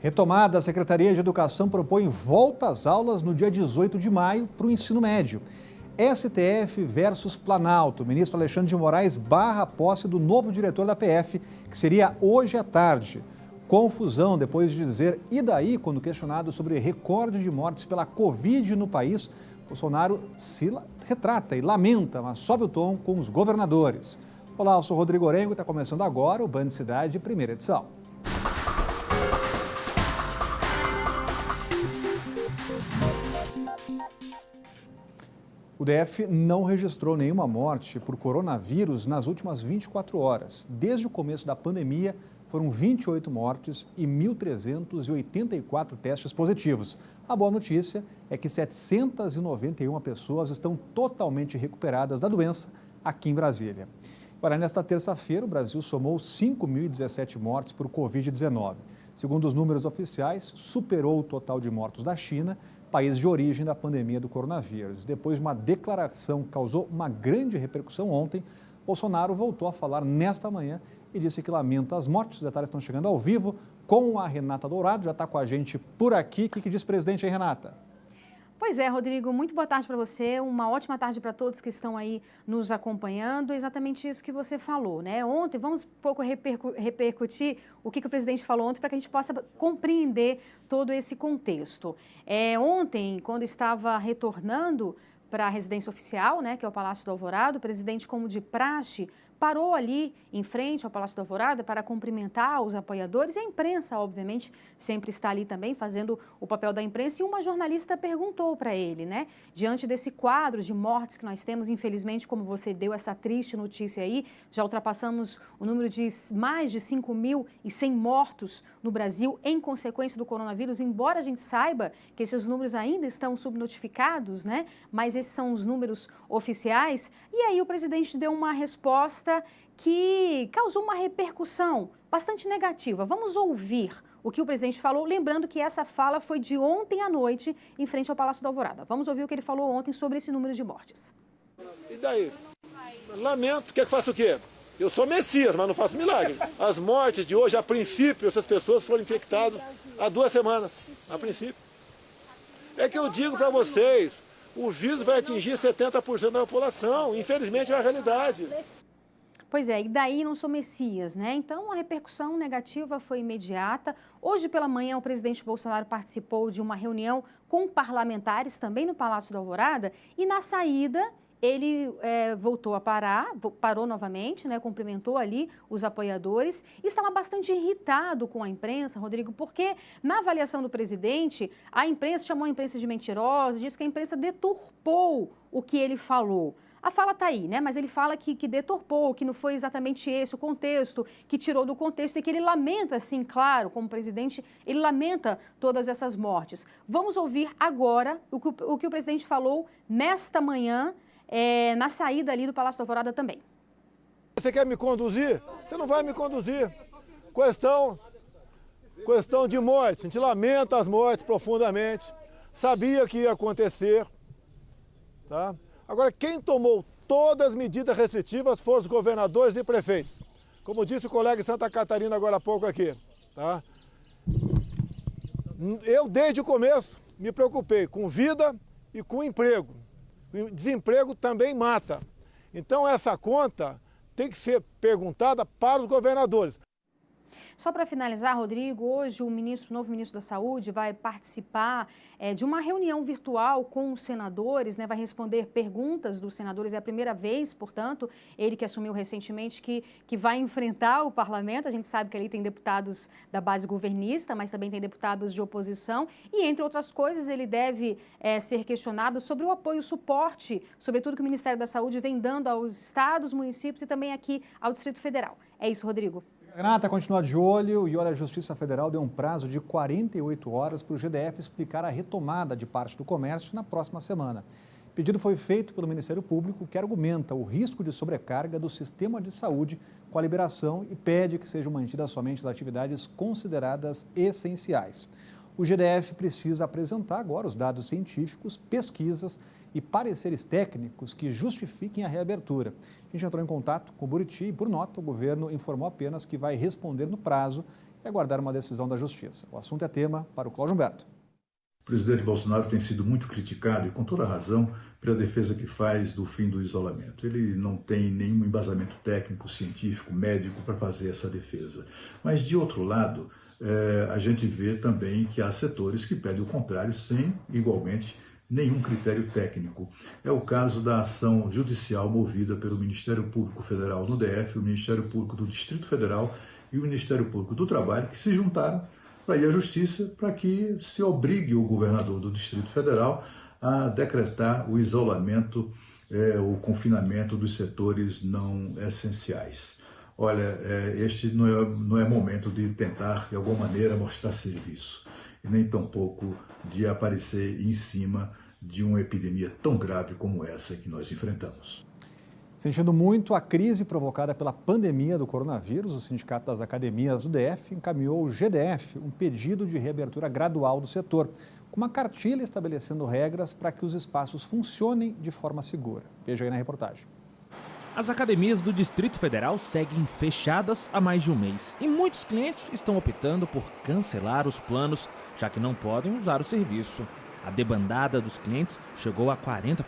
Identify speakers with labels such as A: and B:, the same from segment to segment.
A: Retomada, a Secretaria de Educação propõe volta às aulas no dia 18 de maio para o ensino médio. STF versus Planalto. O ministro Alexandre de Moraes barra a posse do novo diretor da PF, que seria hoje à tarde. Confusão depois de dizer "e daí?" quando questionado sobre recorde de mortes pela Covid no país. Bolsonaro se retrata e lamenta, mas sobe o tom com os governadores. Olá, eu sou Rodrigo Orengo e está começando agora o Band Cidade, primeira edição. O DF não registrou nenhuma morte por coronavírus nas últimas 24 horas. Desde o começo da pandemia, foram 28 mortes e 1.384 testes positivos. A boa notícia é que 791 pessoas estão totalmente recuperadas da doença aqui em Brasília. Agora, nesta terça-feira, o Brasil somou 5.017 mortes por Covid-19. Segundo os números oficiais, superou o total de mortos da China, país de origem da pandemia do coronavírus. Depois de uma declaração que causou uma grande repercussão ontem, Bolsonaro voltou a falar nesta manhã e disse que lamenta as mortes. Os detalhes estão chegando ao vivo com a Renata Dourado, já está com a gente por aqui. O que diz o presidente aí, Renata?
B: Pois é, Rodrigo, muito boa tarde para você, uma ótima tarde para todos que estão aí nos acompanhando, exatamente isso que você falou, né? Ontem, vamos um pouco repercutir o que o presidente falou ontem para que a gente possa compreender todo esse contexto. Ontem, quando estava retornando para a residência oficial, né, que é o Palácio do Alvorada, o presidente, como de praxe, parou ali em frente ao Palácio do Alvorada para cumprimentar os apoiadores e a imprensa, obviamente, sempre está ali também fazendo o papel da imprensa e uma jornalista perguntou para ele, né, diante desse quadro de mortes que nós temos, infelizmente, como você deu essa triste notícia aí, já ultrapassamos o número de mais de 5.100 mortos no Brasil em consequência do coronavírus, embora a gente saiba que esses números ainda estão subnotificados, né, mas esses são os números oficiais. E aí o presidente deu uma resposta que causou uma repercussão bastante negativa. Vamos ouvir o que o presidente falou, lembrando que essa fala foi de ontem à noite em frente ao Palácio do Alvorada. Vamos ouvir o que ele falou ontem sobre esse número de mortes.
C: E daí? Lamento. Quer que faça o quê? Eu sou Messias, mas não faço milagre. As mortes de hoje, a princípio, essas pessoas foram infectadas há 2 semanas. A princípio. É que eu digo para vocês, o vírus vai atingir 70% da população. Infelizmente é a realidade.
B: Pois é, e daí não sou Messias, né? Então a repercussão negativa foi imediata. Hoje pela manhã o presidente Bolsonaro participou de uma reunião com parlamentares também no Palácio do Alvorada e na saída ele voltou a parou novamente, né, cumprimentou ali os apoiadores e estava bastante irritado com a imprensa, Rodrigo, porque na avaliação do presidente, a imprensa chamou a imprensa de mentirosa, disse que a imprensa deturpou o que ele falou. A fala está aí, né? Mas ele fala que deturpou, que não foi exatamente esse o contexto, que tirou do contexto e que ele lamenta, assim, claro, como presidente, ele lamenta todas essas mortes. Vamos ouvir agora o que o presidente falou nesta manhã, na saída ali do Palácio do Alvorada também.
C: Você quer me conduzir? Você não vai me conduzir. Questão de morte. A gente lamenta as mortes profundamente. Sabia que ia acontecer. Tá? Agora, quem tomou todas as medidas restritivas foram os governadores e prefeitos. Como disse o colega de Santa Catarina agora há pouco aqui. Tá? Eu, desde o começo, me preocupei com vida e com emprego. O desemprego também mata. Então, essa conta tem que ser perguntada para os governadores.
B: Só para finalizar, Rodrigo, hoje o novo ministro da Saúde vai participar de uma reunião virtual com os senadores, né, vai responder perguntas dos senadores, é a primeira vez, portanto, ele que assumiu recentemente que vai enfrentar o parlamento. A gente sabe que ali tem deputados da base governista, mas também tem deputados de oposição e, entre outras coisas, ele deve ser questionado sobre o apoio, o suporte, sobretudo que o Ministério da Saúde vem dando aos estados, municípios e também aqui ao Distrito Federal. É isso, Rodrigo.
A: Renata, continua de olho e olha, a Justiça Federal deu um prazo de 48 horas para o GDF explicar a retomada de parte do comércio na próxima semana. O pedido foi feito pelo Ministério Público, que argumenta o risco de sobrecarga do sistema de saúde com a liberação e pede que sejam mantidas somente as atividades consideradas essenciais. O GDF precisa apresentar agora os dados científicos, pesquisas e pareceres técnicos que justifiquem a reabertura. A gente entrou em contato com o Buriti e, por nota, o governo informou apenas que vai responder no prazo e aguardar uma decisão da Justiça. O assunto é tema para o Cláudio Humberto.
D: O presidente Bolsonaro tem sido muito criticado, e com toda razão, pela defesa que faz do fim do isolamento. Ele não tem nenhum embasamento técnico, científico, médico para fazer essa defesa. Mas, de outro lado, a gente vê também que há setores que pedem o contrário sem, igualmente, nenhum critério técnico. É o caso da ação judicial movida pelo Ministério Público Federal no DF, o Ministério Público do Distrito Federal e o Ministério Público do Trabalho, que se juntaram para ir à Justiça para que se obrigue o governador do Distrito Federal a decretar o isolamento, o confinamento dos setores não essenciais. Olha, este não é momento de tentar, de alguma maneira, mostrar serviço, e nem tampouco de aparecer em cima de uma epidemia tão grave como essa que nós enfrentamos.
A: Sentindo muito a crise provocada pela pandemia do coronavírus, o Sindicato das Academias do DF encaminhou ao GDF um pedido de reabertura gradual do setor, com uma cartilha estabelecendo regras para que os espaços funcionem de forma segura. Veja aí na reportagem.
E: As academias do Distrito Federal seguem fechadas há mais de um mês e muitos clientes estão optando por cancelar os planos, já que não podem usar o serviço. A debandada dos clientes chegou a 40%.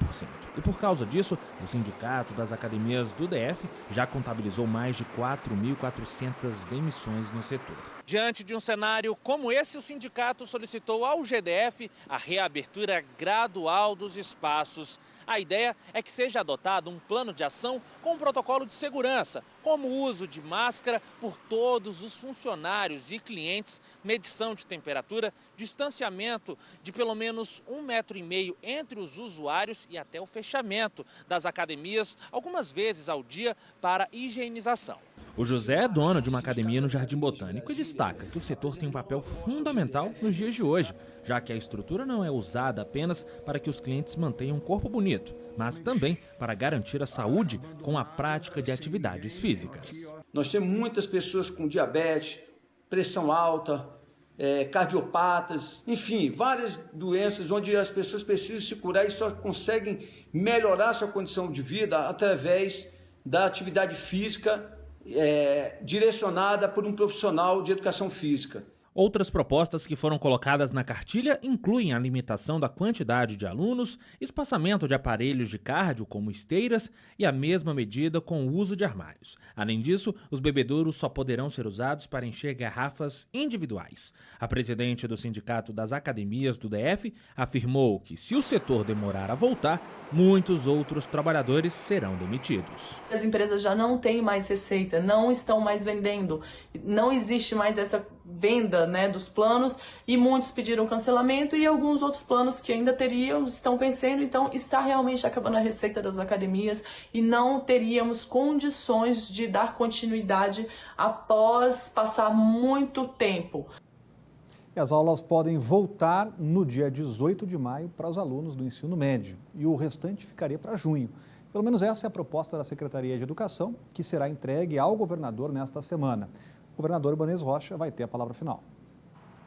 E: E por causa disso, o Sindicato das Academias do DF já contabilizou mais de 4.400 demissões no setor.
F: Diante de um cenário como esse, o sindicato solicitou ao GDF a reabertura gradual dos espaços. A ideia é que seja adotado um plano de ação com um protocolo de segurança, como o uso de máscara por todos os funcionários e clientes, medição de temperatura, distanciamento de pelo menos 1,5 metro entre os usuários e até o fechamento das academias, algumas vezes ao dia, para higienização.
E: O José é dono de uma academia no Jardim Botânico e destaca que o setor tem um papel fundamental nos dias de hoje, já que a estrutura não é usada apenas para que os clientes mantenham um corpo bonito, mas também para garantir a saúde com a prática de atividades físicas.
G: Nós temos muitas pessoas com diabetes, pressão alta, cardiopatas, enfim, várias doenças onde as pessoas precisam se curar e só conseguem melhorar sua condição de vida através da atividade física direcionada por um profissional de educação física.
E: Outras propostas que foram colocadas na cartilha incluem a limitação da quantidade de alunos, espaçamento de aparelhos de cardio como esteiras e a mesma medida com o uso de armários. Além disso, os bebedouros só poderão ser usados para encher garrafas individuais. A presidente do Sindicato das Academias do DF afirmou que, se o setor demorar a voltar, muitos outros trabalhadores serão demitidos.
H: As empresas já não têm mais receita, não estão mais vendendo, não existe mais essa venda, dos planos, e muitos pediram cancelamento e alguns outros planos que ainda teriam estão vencendo, então está realmente acabando a receita das academias e não teríamos condições de dar continuidade após passar muito tempo.
A: E as aulas podem voltar no dia 18 de maio para os alunos do ensino médio e o restante ficaria para junho. Pelo menos essa é a proposta da Secretaria de Educação, que será entregue ao governador nesta semana. O governador Ibanez Rocha vai ter a palavra final.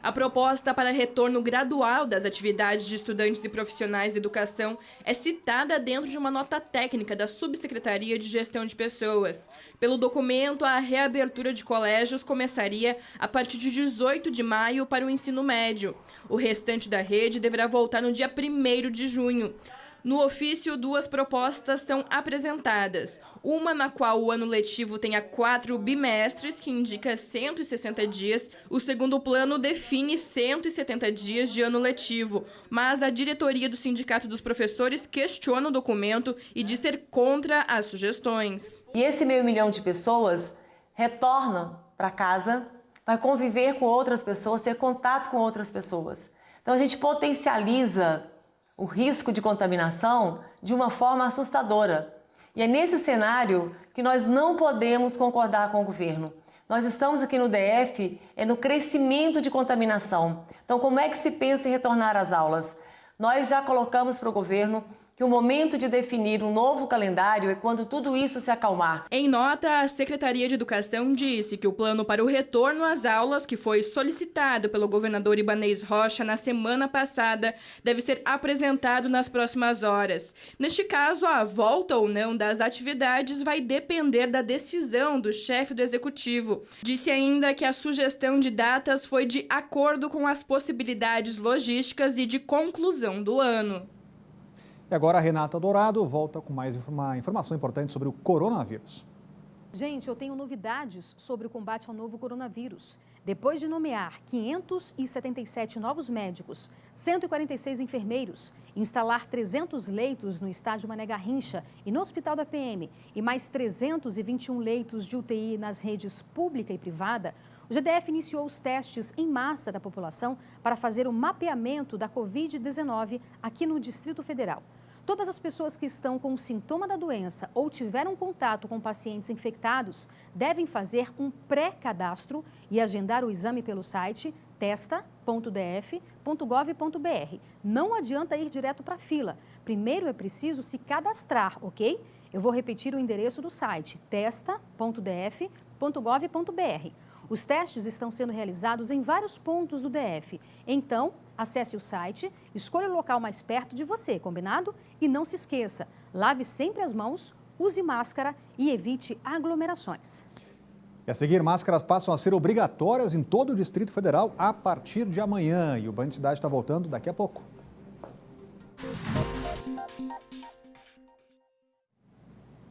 I: A proposta para retorno gradual das atividades de estudantes e profissionais de educação é citada dentro de uma nota técnica da Subsecretaria de Gestão de Pessoas. Pelo documento, a reabertura de colégios começaria a partir de 18 de maio para o ensino médio. O restante da rede deverá voltar no dia 1º de junho. No ofício, 2 propostas são apresentadas. Uma na qual o ano letivo tenha 4 bimestres, que indica 160 dias. O segundo plano define 170 dias de ano letivo. Mas a diretoria do Sindicato dos Professores questiona o documento e diz ser contra as sugestões.
J: E esse 500 mil de pessoas retornam para casa, vai conviver com outras pessoas, ter contato com outras pessoas. Então a gente potencializa o risco de contaminação de uma forma assustadora. E é nesse cenário que nós não podemos concordar com o governo. Nós estamos aqui no DF, no crescimento de contaminação. Então, como é que se pensa em retornar às aulas? Nós já colocamos para o governo que o momento de definir um novo calendário é quando tudo isso se acalmar.
I: Em nota, a Secretaria de Educação disse que o plano para o retorno às aulas, que foi solicitado pelo governador Ibanez Rocha na semana passada, deve ser apresentado nas próximas horas. Neste caso, a volta ou não das atividades vai depender da decisão do chefe do executivo. Disse ainda que a sugestão de datas foi de acordo com as possibilidades logísticas e de conclusão do ano.
A: E agora a Renata Dourado volta com mais uma informação importante sobre o coronavírus.
B: Gente, eu tenho novidades sobre o combate ao novo coronavírus. Depois de nomear 577 novos médicos, 146 enfermeiros, instalar 300 leitos no estádio Mané Garrincha e no Hospital da PM e mais 321 leitos de UTI nas redes pública e privada, o GDF iniciou os testes em massa da população para fazer o mapeamento da Covid-19 aqui no Distrito Federal. Todas as pessoas que estão com sintoma da doença ou tiveram contato com pacientes infectados devem fazer um pré-cadastro e agendar o exame pelo site testa.df.gov.br. Não adianta ir direto para a fila. Primeiro é preciso se cadastrar, ok? Eu vou repetir o endereço do site, testa.df.gov.br. Os testes estão sendo realizados em vários pontos do DF. Então, acesse o site, escolha o local mais perto de você, combinado? E não se esqueça, lave sempre as mãos, use máscara e evite aglomerações.
A: E a seguir, máscaras passam a ser obrigatórias em todo o Distrito Federal a partir de amanhã. E o Band Cidade está voltando daqui a pouco.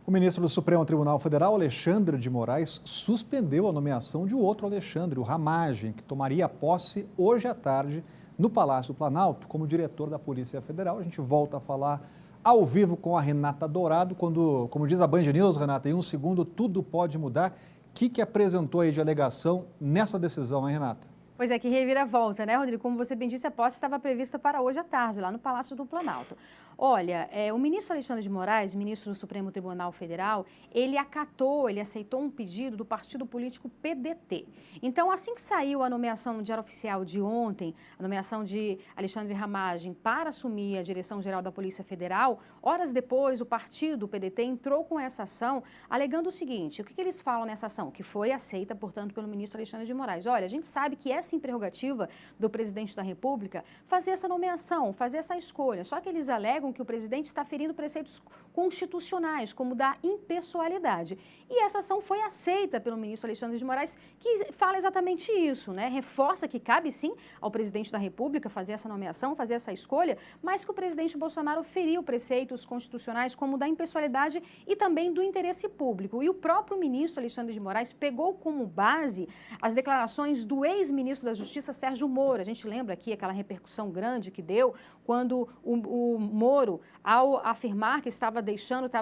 A: O ministro do Supremo Tribunal Federal, Alexandre de Moraes, suspendeu a nomeação de outro Alexandre, o Ramagem, que tomaria posse hoje à tarde no Palácio do Planalto como diretor da Polícia Federal. A gente volta a falar ao vivo com a Renata Dourado, quando, como diz a Band News, Renata, em um segundo tudo pode mudar. O que apresentou aí de alegação nessa decisão, hein, Renata?
B: Pois é, que reviravolta, né, Rodrigo? Como você bem disse, a posse estava prevista para hoje à tarde, lá no Palácio do Planalto. Olha, o ministro Alexandre de Moraes, ministro do Supremo Tribunal Federal, ele aceitou um pedido do partido político PDT. Então, assim que saiu a nomeação no Diário Oficial de ontem, a nomeação de Alexandre Ramagem para assumir a direção-geral da Polícia Federal, horas depois, o partido PDT entrou com essa ação, alegando o seguinte: o que eles falam nessa ação? Que foi aceita, portanto, pelo ministro Alexandre de Moraes. Olha, a gente sabe que essa prerrogativa do presidente da República fazer essa nomeação, fazer essa escolha. Só que eles alegam que o presidente está ferindo preceitos constitucionais, como da impessoalidade. E essa ação foi aceita pelo ministro Alexandre de Moraes, que fala exatamente isso, né? Reforça que cabe sim ao presidente da República fazer essa nomeação, fazer essa escolha, mas que o presidente Bolsonaro feriu preceitos constitucionais como da impessoalidade e também do interesse público. E o próprio ministro Alexandre de Moraes pegou como base as declarações do ex-ministro da Justiça, Sérgio Moro. A gente lembra aqui aquela repercussão grande que deu quando o Moro, ao afirmar que estava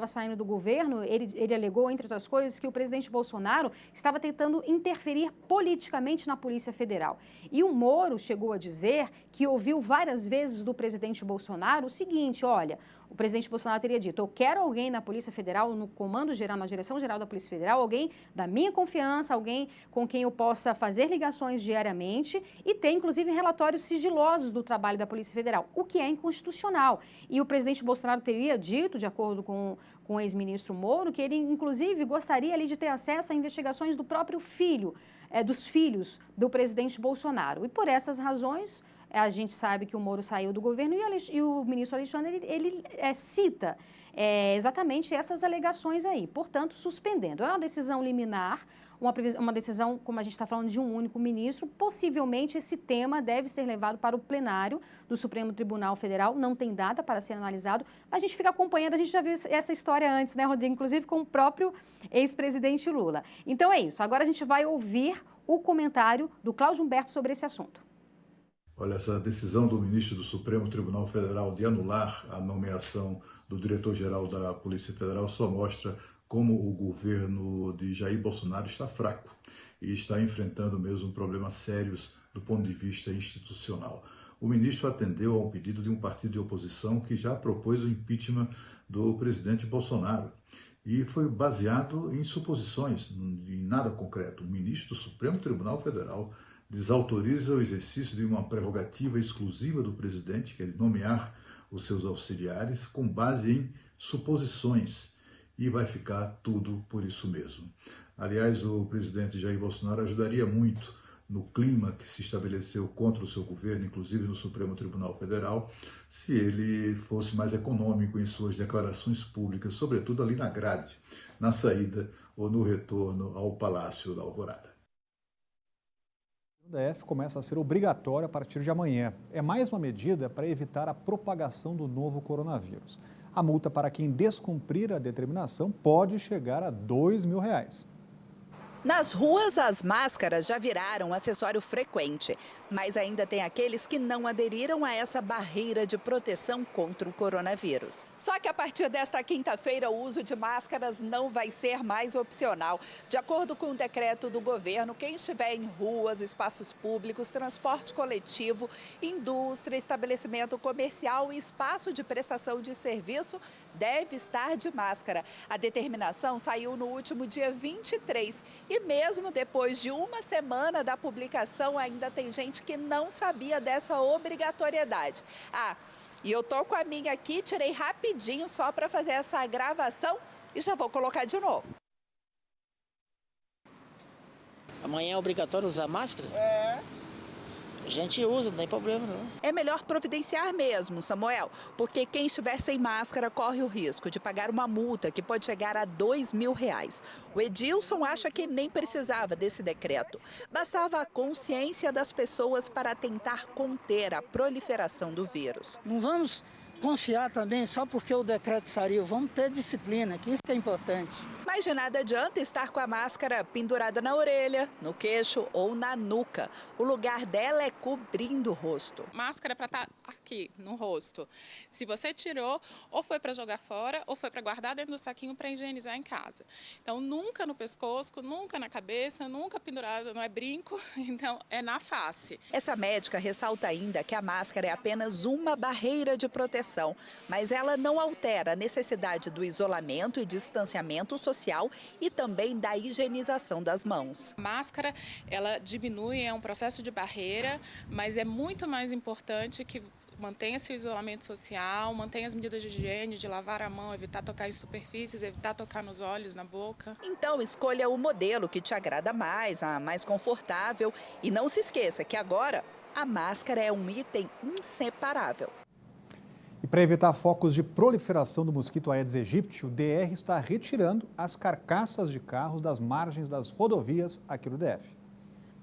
B: saindo do governo, ele alegou, entre outras coisas, que o presidente Bolsonaro estava tentando interferir politicamente na Polícia Federal. E o Moro chegou a dizer que ouviu várias vezes do presidente Bolsonaro o seguinte: olha, o presidente Bolsonaro teria dito: eu quero alguém na Polícia Federal, no comando geral, na direção geral da Polícia Federal, alguém da minha confiança, alguém com quem eu possa fazer ligações diariamente e ter, inclusive, relatórios sigilosos do trabalho da Polícia Federal, o que é inconstitucional. E o presidente Bolsonaro teria dito, de acordo com o ex-ministro Moro, que ele, inclusive, gostaria ali de ter acesso a investigações do próprio filho, dos filhos do presidente Bolsonaro. E por essas razões, a gente sabe que o Moro saiu do governo e o ministro Alexandre, ele cita exatamente essas alegações aí, portanto, suspendendo. É uma decisão liminar, uma decisão, como a gente está falando, de um único ministro. Possivelmente esse tema deve ser levado para o plenário do Supremo Tribunal Federal, não tem data para ser analisado, mas a gente fica acompanhando, a gente já viu essa história antes, né, Rodrigo? Inclusive com o próprio ex-presidente Lula. Então é isso, agora a gente vai ouvir o comentário do Cláudio Humberto sobre esse assunto.
D: Olha, essa decisão do ministro do Supremo Tribunal Federal de anular a nomeação do diretor-geral da Polícia Federal só mostra como o governo de Jair Bolsonaro está fraco e está enfrentando mesmo problemas sérios do ponto de vista institucional. O ministro atendeu a um pedido de um partido de oposição que já propôs o impeachment do presidente Bolsonaro e foi baseado em suposições, em nada concreto. O ministro do Supremo Tribunal Federal desautoriza o exercício de uma prerrogativa exclusiva do presidente, que é de nomear os seus auxiliares com base em suposições e vai ficar tudo por isso mesmo. Aliás, o presidente Jair Bolsonaro ajudaria muito no clima que se estabeleceu contra o seu governo, inclusive no Supremo Tribunal Federal, se ele fosse mais econômico em suas declarações públicas, sobretudo ali na grade, na saída ou no retorno ao Palácio da Alvorada.
A: O DF começa a ser obrigatório a partir de amanhã. É mais uma medida para evitar a propagação do novo coronavírus. A multa para quem descumprir a determinação pode chegar a R$ 2.000.
K: Nas ruas, as máscaras já viraram um acessório frequente, mas ainda tem aqueles que não aderiram a essa barreira de proteção contra o coronavírus. Só que a partir desta quinta-feira, o uso de máscaras não vai ser mais opcional. De acordo com o decreto do governo, quem estiver em ruas, espaços públicos, transporte coletivo, indústria, estabelecimento comercial e espaço de prestação de serviço deve estar de máscara. A determinação saiu no último dia 23 e mesmo depois de uma semana da publicação, ainda tem gente que não sabia dessa obrigatoriedade. E eu tô com a minha aqui, tirei rapidinho só para fazer essa gravação e já vou colocar de novo.
L: Amanhã é obrigatório usar máscara? A gente usa, não tem problema não.
K: É melhor providenciar mesmo, Samuel, porque quem estiver sem máscara corre o risco de pagar uma multa que pode chegar a R$ 2.000. O Edilson acha que nem precisava desse decreto. Bastava a consciência das pessoas para tentar conter a proliferação do vírus.
L: Não vamos confiar também só porque o decreto saiu, vamos ter disciplina, que isso que é importante.
K: Mas de nada adianta estar com a máscara pendurada na orelha, no queixo ou na nuca. O lugar dela é cobrindo o rosto.
M: Máscara para estar aqui, no rosto. Se você tirou, ou foi para jogar fora, ou foi para guardar dentro do saquinho para higienizar em casa. Então, nunca no pescoço, nunca na cabeça, nunca pendurada, não é brinco, então é na face.
K: Essa médica ressalta ainda que a máscara é apenas uma barreira de proteção, mas ela não altera a necessidade do isolamento e distanciamento social e também da higienização das mãos.
M: A máscara, ela diminui, é um processo de barreira, mas é muito mais importante que mantenha-se o isolamento social, mantenha as medidas de higiene, de lavar a mão, evitar tocar em superfícies, evitar tocar nos olhos, na boca.
K: Então, escolha o modelo que te agrada mais, a mais confortável. E não se esqueça que agora a máscara é um item inseparável.
A: E para evitar focos de proliferação do mosquito Aedes aegypti, o DR está retirando as carcaças de carros das margens das rodovias aqui no DF.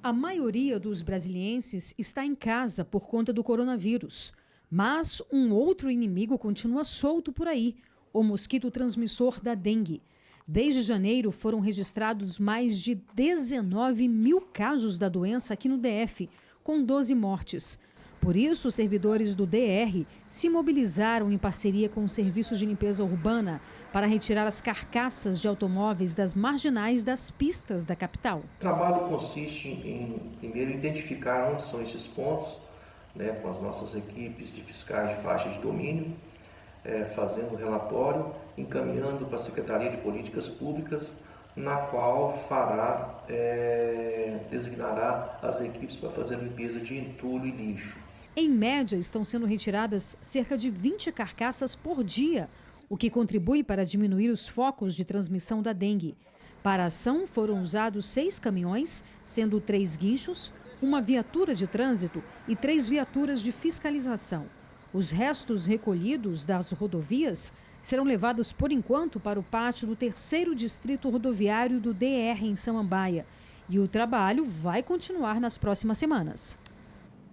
B: A maioria dos brasilienses está em casa por conta do coronavírus. Mas um outro inimigo continua solto por aí, o mosquito transmissor da dengue. Desde janeiro foram registrados mais de 19 mil casos da doença aqui no DF, com 12 mortes. Por isso, os servidores do DR se mobilizaram em parceria com os serviços de limpeza urbana para retirar as carcaças de automóveis das marginais das pistas da capital.
N: O trabalho consiste em, primeiro, identificar onde são esses pontos, com as nossas equipes de fiscais de faixa de domínio, fazendo relatório, encaminhando para a Secretaria de Políticas Públicas, na qual designará as equipes para fazer limpeza de entulho e lixo.
B: Em média, estão sendo retiradas cerca de 20 carcaças por dia, o que contribui para diminuir os focos de transmissão da dengue. Para a ação, foram usados 6 caminhões, sendo 3 guinchos, uma viatura de trânsito e 3 viaturas de fiscalização. Os restos recolhidos das rodovias serão levados, por enquanto, para o pátio do 3º Distrito Rodoviário do DR, em Samambaia. E o trabalho vai continuar nas próximas semanas.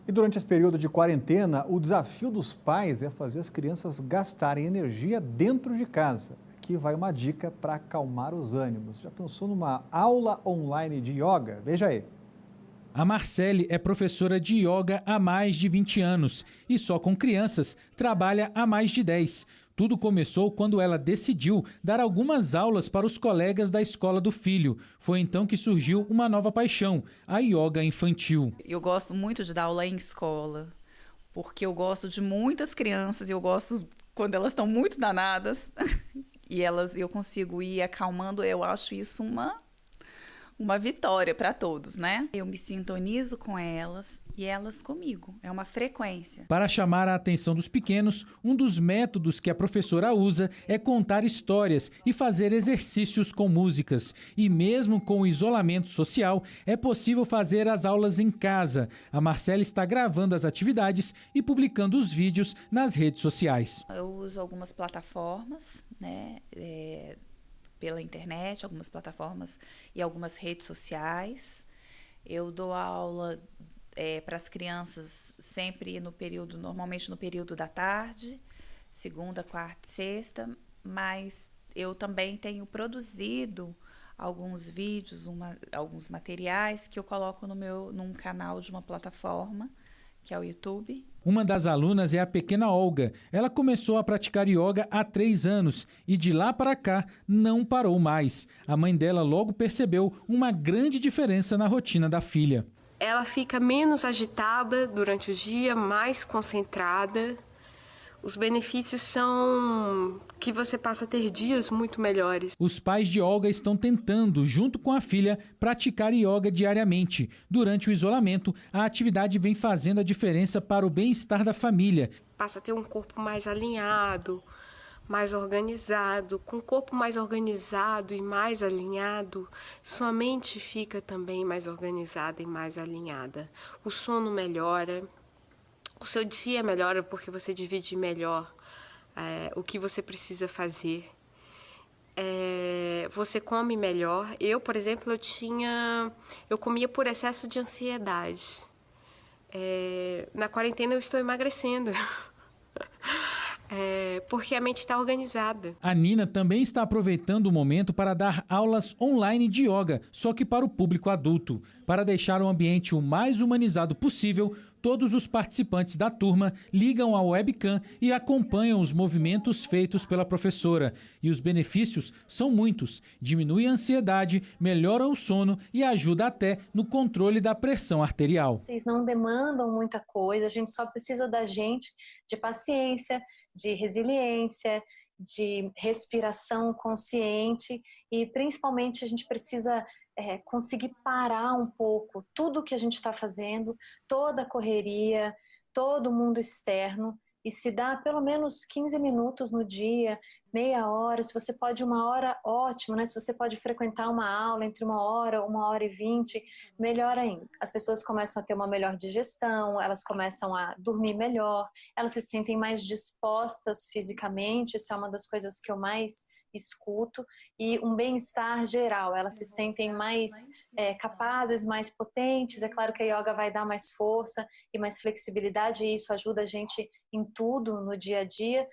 A: E durante esse período de quarentena, o desafio dos pais é fazer as crianças gastarem energia dentro de casa. Aqui vai uma dica para acalmar os ânimos. Já pensou numa aula online de yoga? Veja aí.
O: A Marcele é professora de yoga há mais de 20 anos e só com crianças trabalha há mais de 10. Tudo começou quando ela decidiu dar algumas aulas para os colegas da escola do filho. Foi então que surgiu uma nova paixão, a yoga infantil.
P: Eu gosto muito de dar aula em escola, porque eu gosto de muitas crianças e eu gosto quando elas estão muito danadas e eu consigo ir acalmando. Eu acho isso uma vitória para todos, né? Eu me sintonizo com elas e elas comigo. É uma frequência.
O: Para chamar a atenção dos pequenos, um dos métodos que a professora usa é contar histórias e fazer exercícios com músicas. E mesmo com o isolamento social, é possível fazer as aulas em casa. A Marcele está gravando as atividades e publicando os vídeos nas redes sociais.
P: Eu uso algumas plataformas, né? Pela internet, algumas plataformas e algumas redes sociais. Eu dou aula para as crianças sempre normalmente no período da tarde, segunda, quarta e sexta, mas eu também tenho produzido alguns vídeos, alguns materiais que eu coloco num canal de uma plataforma, que é o YouTube.
O: Uma das alunas é a pequena Olga. Ela começou a praticar yoga há 3 anos e de lá para cá não parou mais. A mãe dela logo percebeu uma grande diferença na rotina da filha.
Q: Ela fica menos agitada durante o dia, mais concentrada. Os benefícios são que você passa a ter dias muito melhores.
O: Os pais de Olga estão tentando, junto com a filha, praticar yoga diariamente. Durante o isolamento, a atividade vem fazendo a diferença para o bem-estar da família.
Q: Passa a ter um corpo mais alinhado, mais organizado. Com o corpo mais organizado e mais alinhado, sua mente fica também mais organizada e mais alinhada. O sono melhora. O seu dia melhora porque você divide melhor o que você precisa fazer. Você come melhor. Eu, por exemplo, eu comia por excesso de ansiedade. Na quarentena eu estou emagrecendo. Porque a mente está organizada.
O: A Nina também está aproveitando o momento para dar aulas online de yoga, só que para o público adulto. Para deixar o ambiente o mais humanizado possível, todos os participantes da turma ligam a webcam e acompanham os movimentos feitos pela professora. E os benefícios são muitos. Diminui a ansiedade, melhora o sono e ajuda até no controle da pressão arterial.
R: Eles não demandam muita coisa, a gente só precisa da gente de paciência, de resiliência, de respiração consciente e principalmente a gente precisa conseguir parar um pouco tudo que a gente está fazendo, toda a correria, todo o mundo externo e se dá pelo menos 15 minutos no dia, meia hora, se você pode 1 hora, ótimo, né? Se você pode frequentar uma aula entre 1 hora e 20, melhor ainda. As pessoas começam a ter uma melhor digestão, elas começam a dormir melhor, elas se sentem mais dispostas fisicamente, isso é uma das coisas que eu mais escuto, e um bem-estar geral, elas se sentem mais capazes, mais potentes. É claro que a yoga vai dar mais força e mais flexibilidade e isso ajuda a gente em tudo no dia a dia.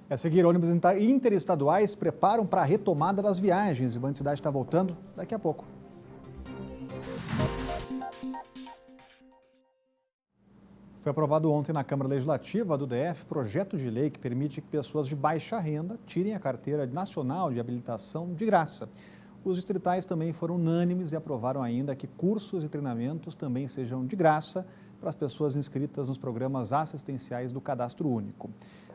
A: A seguir, ônibus interestaduais preparam para a retomada das viagens. O Band Cidade está voltando daqui a pouco. Foi aprovado ontem na Câmara Legislativa do DF projeto de lei que permite que pessoas de baixa renda tirem a carteira nacional de habilitação de graça. Os distritais também foram unânimes e aprovaram ainda que cursos e treinamentos também sejam de graça para as pessoas inscritas nos programas assistenciais do Cadastro Único.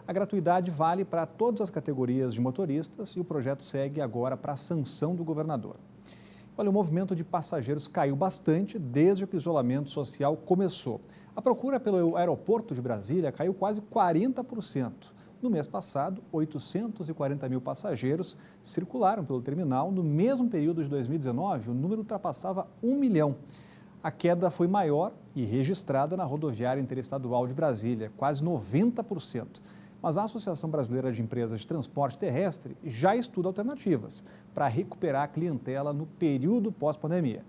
A: A gratuidade vale para todas as categorias de motoristas e o projeto segue agora para a sanção do governador. Olha, o movimento de passageiros caiu bastante desde que o isolamento social começou. A procura pelo aeroporto de Brasília caiu quase 40%. No mês passado, 840 mil passageiros circularam pelo terminal. No mesmo período de 2019, o número ultrapassava 1 milhão. A queda foi maior e registrada na rodoviária interestadual de Brasília, quase 90%. Mas a Associação Brasileira de Empresas de Transporte Terrestre já estuda alternativas para recuperar a clientela no período pós-pandemia.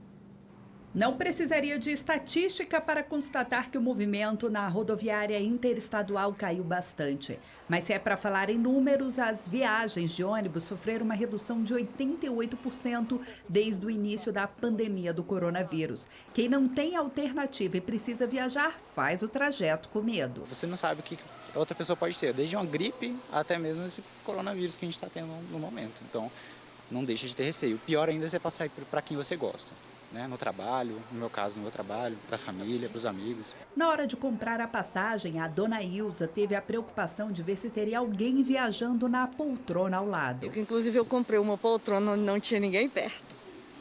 K: Não precisaria de estatística para constatar que o movimento na rodoviária interestadual caiu bastante. Mas se é para falar em números, as viagens de ônibus sofreram uma redução de 88% desde o início da pandemia do coronavírus. Quem não tem alternativa e precisa viajar, faz o trajeto com medo.
S: Você não sabe o que outra pessoa pode ter, desde uma gripe até mesmo esse coronavírus que a gente está tendo no momento. Então, não deixa de ter receio. O pior ainda é você passar para quem você gosta. No trabalho, no meu caso, no meu trabalho, para a família, para os amigos.
K: Na hora de comprar a passagem, a dona Ilza teve a preocupação de ver se teria alguém viajando na poltrona ao lado.
T: Inclusive, eu comprei uma poltrona onde não tinha ninguém perto.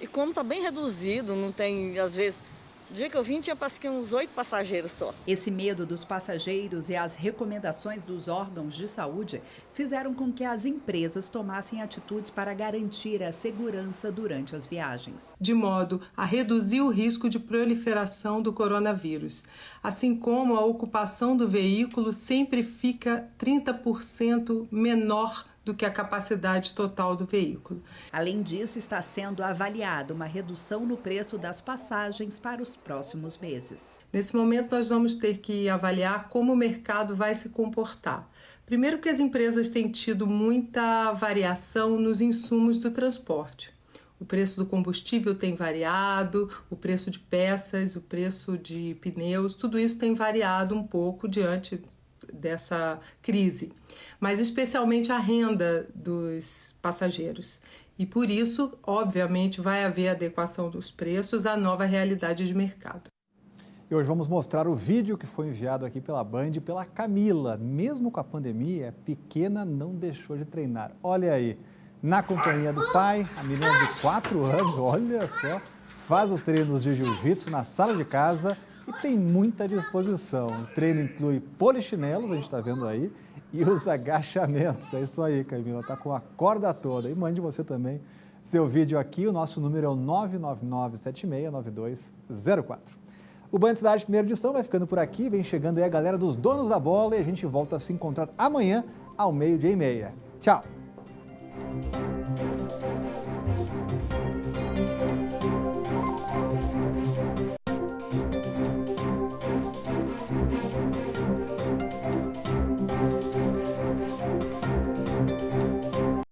T: E como está bem reduzido, não tem, às vezes... No dia que eu vim, tinha uns 8 passageiros só.
K: Esse medo dos passageiros e as recomendações dos órgãos de saúde fizeram com que as empresas tomassem atitudes para garantir a segurança durante as viagens.
U: De modo a reduzir o risco de proliferação do coronavírus. Assim como a ocupação do veículo sempre fica 30% menor do que a capacidade total do veículo.
K: Além disso, está sendo avaliada uma redução no preço das passagens para os próximos meses.
U: Nesse momento, nós vamos ter que avaliar como o mercado vai se comportar. Primeiro, que as empresas têm tido muita variação nos insumos do transporte. O preço do combustível tem variado, o preço de peças, o preço de pneus, tudo isso tem variado um pouco diante dessa crise, mas especialmente a renda dos passageiros. E por isso, obviamente, vai haver adequação dos preços à nova realidade de mercado.
A: E hoje vamos mostrar o vídeo que foi enviado aqui pela Band e pela Camila. Mesmo com a pandemia, pequena não deixou de treinar. Olha aí, na companhia do pai, a menina de 4 anos, olha só, faz os treinos de jiu-jitsu na sala de casa e tem muita disposição. O treino inclui polichinelos, a gente está vendo aí, e os agachamentos. É isso aí, Camila, está com a corda toda. E mande você também seu vídeo aqui, o nosso número é o 999769204. O Band Cidade, primeira edição, vai ficando por aqui, vem chegando aí a galera dos donos da bola e a gente volta a se encontrar amanhã ao 12:30. Tchau!